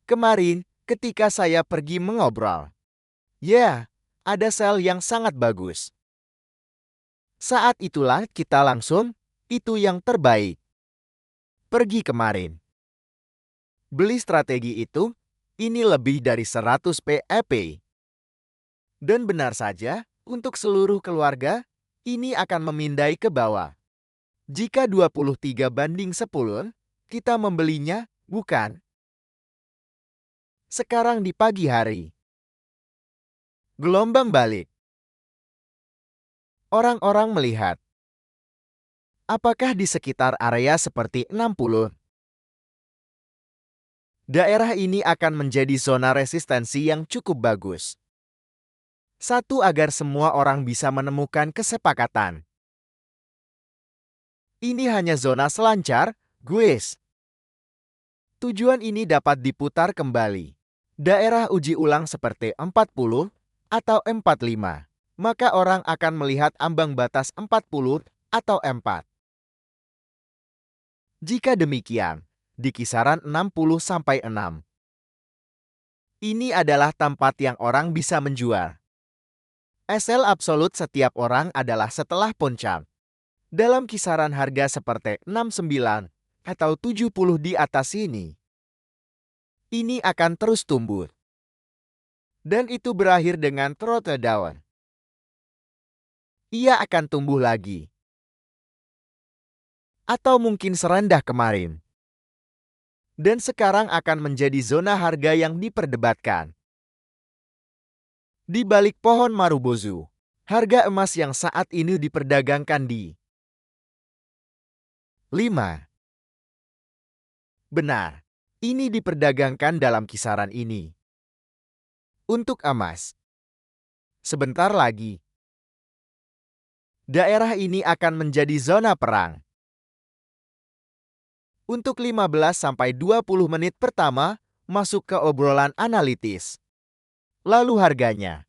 Kemarin, ketika saya pergi mengobrol. Ya, ada sel yang sangat bagus. Saat itulah kita langsung, itu yang terbaik. Pergi kemarin. Beli strategi itu, ini lebih dari 100 PEP. Dan benar saja, untuk seluruh keluarga, ini akan memindai ke bawah. Jika 23:10, kita membelinya, bukan? Sekarang di pagi hari. Gelombang balik. Orang-orang melihat. Apakah di sekitar area seperti 60? Daerah ini akan menjadi zona resistensi yang cukup bagus. Satu, agar semua orang bisa menemukan kesepakatan. Ini hanya zona selancar, guys. Tujuan ini dapat diputar kembali. Daerah uji ulang seperti 40 atau 45. Maka orang akan melihat ambang batas 40 atau 4. Jika demikian, di kisaran 60 sampai 6. Ini adalah tempat yang orang bisa menjual. SL absolut setiap orang adalah setelah puncak. Dalam kisaran harga seperti 69 atau 70 di atas ini. Ini akan terus tumbuh. Dan itu berakhir dengan throttle-down. Ia akan tumbuh lagi. Atau mungkin serendah kemarin. Dan sekarang akan menjadi zona harga yang diperdebatkan. Di balik pohon Marubozu, harga emas yang saat ini diperdagangkan di 5. Benar, ini diperdagangkan dalam kisaran ini. Untuk emas, sebentar lagi, daerah ini akan menjadi zona perang. Untuk 15-20 menit pertama, masuk ke obrolan analitis. Lalu harganya.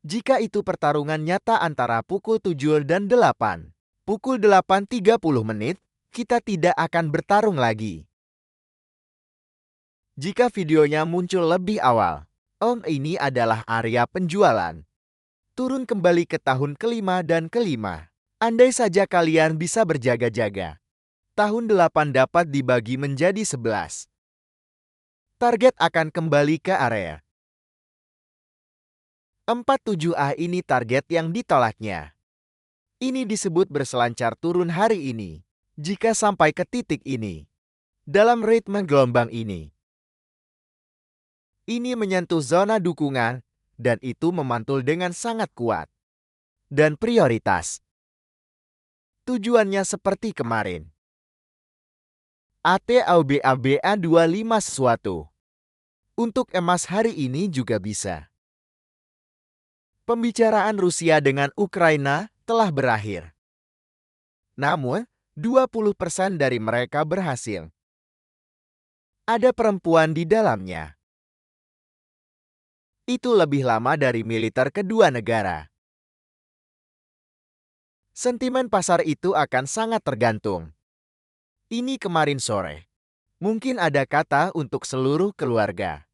Jika itu pertarungan nyata antara pukul 7 dan 8, pukul 8.30 menit, kita tidak akan bertarung lagi. Jika videonya muncul lebih awal, ini adalah area penjualan. Turun kembali ke tahun kelima dan kelima. Andai saja kalian bisa berjaga-jaga. Tahun 8 dapat dibagi menjadi 11. Target akan kembali ke area 47A. Ini target yang ditolaknya. Ini disebut berselancar turun hari ini. Jika sampai ke titik ini, dalam ritme gelombang ini menyentuh zona dukungan, dan itu memantul dengan sangat kuat. Dan prioritas. Tujuannya seperti kemarin. ATAUBABA 25 sesuatu. Untuk emas hari ini juga bisa. Pembicaraan Rusia dengan Ukraina telah berakhir. Namun, 20% dari mereka berhasil. Ada perempuan di dalamnya. Itu lebih lama dari militer kedua negara. Sentimen pasar itu akan sangat tergantung. Ini kemarin sore. Mungkin ada kata untuk seluruh keluarga.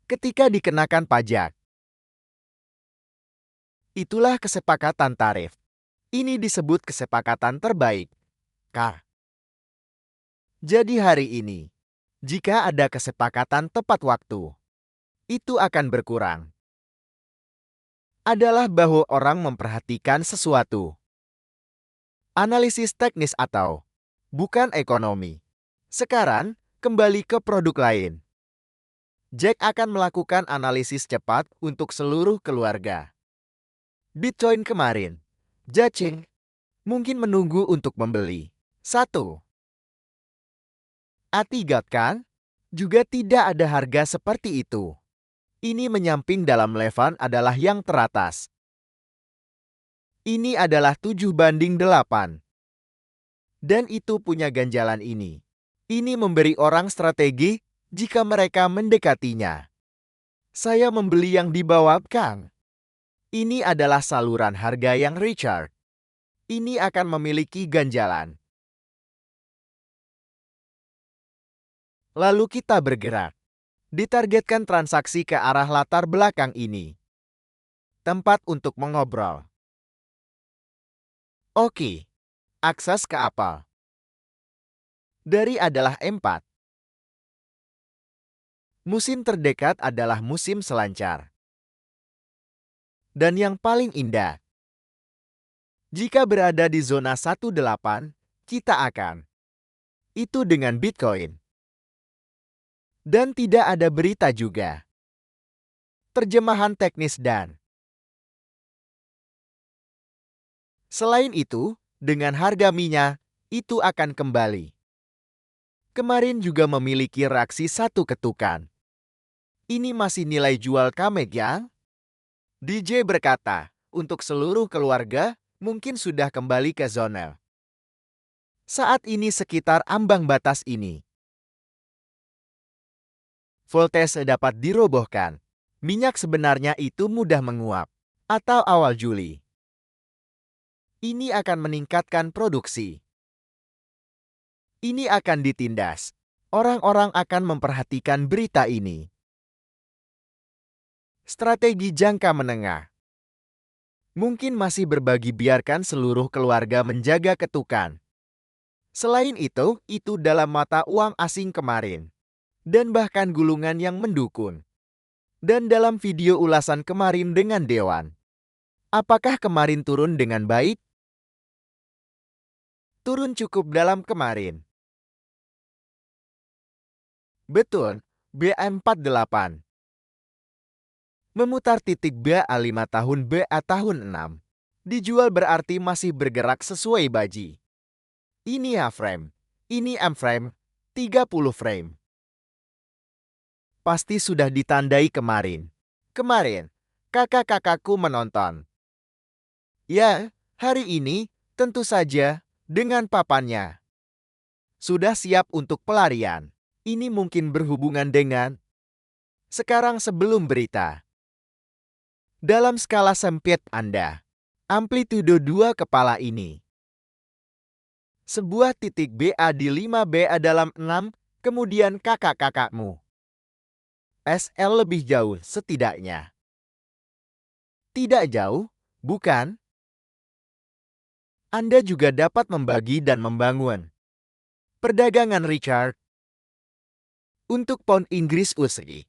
Ketika dikenakan pajak. Itulah kesepakatan tarif. Ini disebut kesepakatan terbaik. K. Jadi hari ini, jika ada kesepakatan tepat waktu, itu akan berkurang. Adalah bahwa orang memperhatikan sesuatu. Analisis teknis atau bukan ekonomi. Sekarang, kembali ke produk lain. Jack akan melakukan analisis cepat untuk seluruh keluarga. Bitcoin kemarin. Jacing. Mungkin menunggu untuk membeli. 1. A3 kan? Juga tidak ada harga seperti itu. Ini menyamping dalam level adalah yang teratas. Ini adalah 7:8. Dan itu punya ganjalan ini. Ini memberi orang strategi jika mereka mendekatinya. Saya membeli yang di bawah, Kang. Ini adalah saluran harga yang Richard. Ini akan memiliki ganjalan. Lalu kita bergerak. Ditargetkan transaksi ke arah latar belakang ini. Tempat untuk mengobrol. Oke. Akses ke apel. Dari adalah 4. Musim terdekat adalah musim selancar. Dan yang paling indah. Jika berada di zona 18, kita akan. Itu dengan Bitcoin. Dan tidak ada berita juga. Terjemahan teknis dan. Selain itu, dengan harga minyak, itu akan kembali. Kemarin juga memiliki reaksi satu ketukan. Ini masih nilai jual Kamek ya? DJ berkata, untuk seluruh keluarga, mungkin sudah kembali ke zona. Saat ini sekitar ambang batas ini. Voltage dapat dirobohkan. Minyak sebenarnya itu mudah menguap. Atau awal Juli. Ini akan meningkatkan produksi. Ini akan ditindas. Orang-orang akan memperhatikan berita ini. Strategi jangka menengah. Mungkin masih berbagi biarkan seluruh keluarga menjaga ketukan. Selain itu dalam mata uang asing kemarin. Dan bahkan gulungan yang mendukung. Dan dalam video ulasan kemarin dengan Dewan. Apakah kemarin turun dengan baik? Turun cukup dalam kemarin. Betul, BA48. Memutar titik BA5 tahun BA tahun 6. Dijual berarti masih bergerak sesuai baji. Ini H-frame, ini M-frame, 30 frame. Pasti sudah ditandai kemarin. Kemarin, kakak-kakakku menonton. Ya, hari ini, tentu saja, dengan papannya. Sudah siap untuk pelarian. Ini mungkin berhubungan dengan. Sekarang sebelum berita. Dalam skala sempit Anda. Amplitudo 2 kepala ini. Sebuah titik BA di 5 BA dalam 6, kemudian kakak-kakakmu. SL lebih jauh setidaknya. Tidak jauh, bukan? Anda juga dapat membagi dan membangun. Perdagangan Richard. Untuk pound Inggris USD.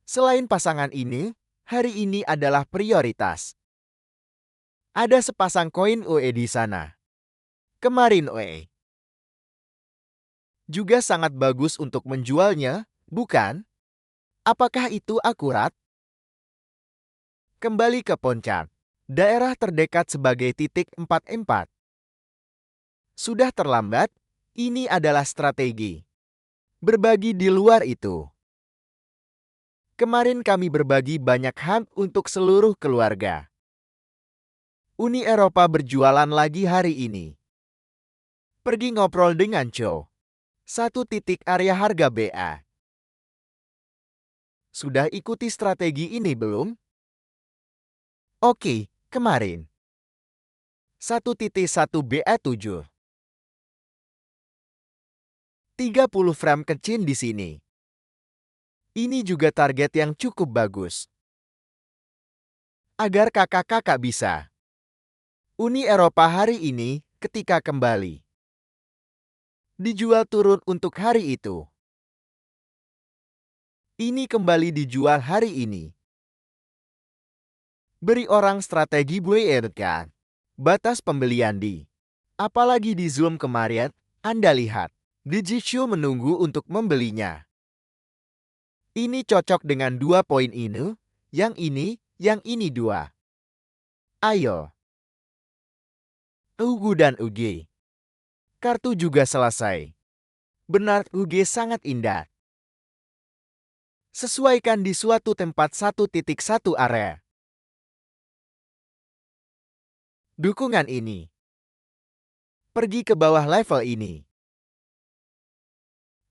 Selain pasangan ini, hari ini adalah prioritas. Ada sepasang koin OE di sana. Kemarin OE. Juga sangat bagus untuk menjualnya, bukan? Apakah itu akurat? Kembali ke Ponchan. Daerah terdekat sebagai titik 44. Sudah terlambat, ini adalah strategi. Berbagi di luar itu. Kemarin kami berbagi banyak ham untuk seluruh keluarga. Uni Eropa berjualan lagi hari ini. Pergi ngobrol dengan Cho. 1 titik area harga BA. Sudah ikuti strategi ini belum? Oke, kemarin. 1.1 BA7. 30 frame kecil di sini. Ini juga target yang cukup bagus. Agar kakak-kakak bisa. Uni Eropa hari ini ketika kembali. Dijual turun untuk hari itu. Ini kembali dijual hari ini. Beri orang strategi kan. Batas pembelian di. Apalagi di Zoom kemarin, Anda lihat. Digitio menunggu untuk membelinya. Ini cocok dengan 2 poin ini, yang ini 2. Ayo. UG dan UG. Kartu juga selesai. Benar, UG sangat indah. Sesuaikan di suatu tempat 1.1 area. Dukungan ini. Pergi ke bawah level ini.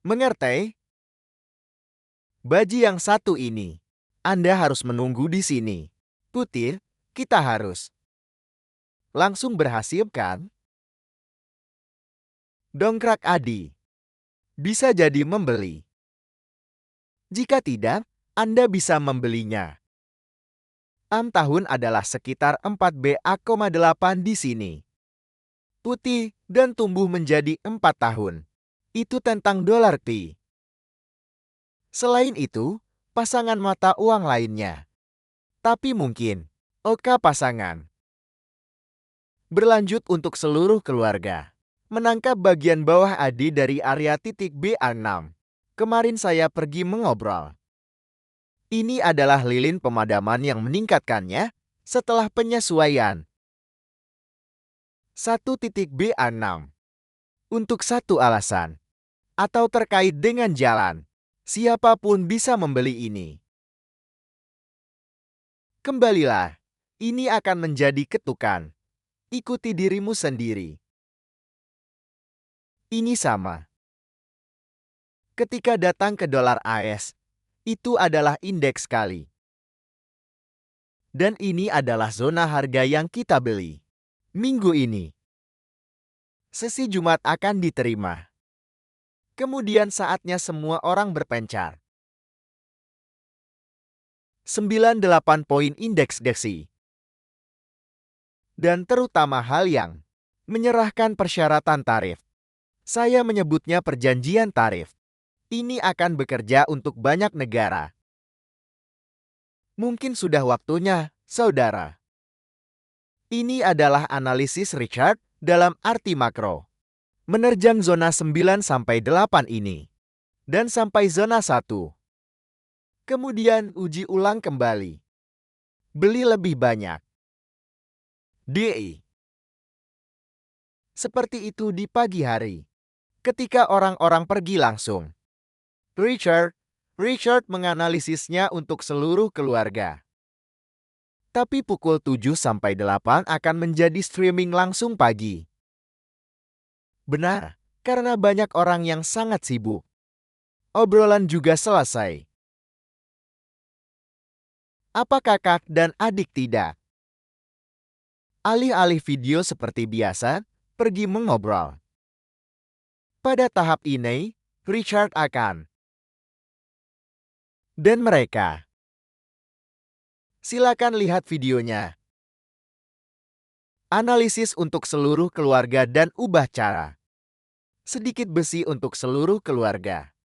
Mengerti? Baji yang satu ini. Anda harus menunggu di sini. Putih, kita harus. Langsung berhasil kan? Dongkrak Adi. bisa jadi membeli. Jika tidak, Anda bisa membelinya. 6 tahun adalah sekitar 4,8 di sini. Putih dan tumbuh menjadi 4 tahun. Itu tentang dolar T. Selain itu, pasangan mata uang lainnya. Tapi mungkin, oka pasangan. Berlanjut untuk seluruh keluarga. Menangkap bagian bawah Adi dari area titik BA6. Kemarin saya pergi mengobrol. Ini adalah lilin pemadaman yang meningkatkannya setelah penyesuaian. 1.BA6. Untuk satu alasan. Atau terkait dengan jalan. Siapapun bisa membeli ini. Kembalilah. Ini akan menjadi ketukan. Ikuti dirimu sendiri. Ini sama. Ketika datang ke dolar AS, itu adalah indeks kali. Dan ini adalah zona harga yang kita beli. Minggu ini. Sesi Jumat akan diterima. Kemudian saatnya semua orang berpencar. 98 poin indeks DXY. Dan terutama hal yang menyerahkan persyaratan tarif. Saya menyebutnya perjanjian tarif. Ini akan bekerja untuk banyak negara. Mungkin sudah waktunya, saudara. Ini adalah analisis Richard dalam arti makro. Menerjang zona 9-8 ini. Dan sampai zona 1. Kemudian uji ulang kembali. Beli lebih banyak. DI. Seperti itu di pagi hari. Ketika orang-orang pergi langsung. Richard menganalisisnya untuk seluruh keluarga. Tapi pukul 7-8 akan menjadi streaming langsung pagi. Benar, karena banyak orang yang sangat sibuk. Obrolan juga selesai. Apa kakak dan adik tidak? Alih-alih video seperti biasa, pergi mengobrol. Pada tahap ini, Richard akan. Dan mereka. Silakan lihat videonya. Analisis untuk seluruh keluarga dan ubah cara. Sedikit besi untuk seluruh keluarga.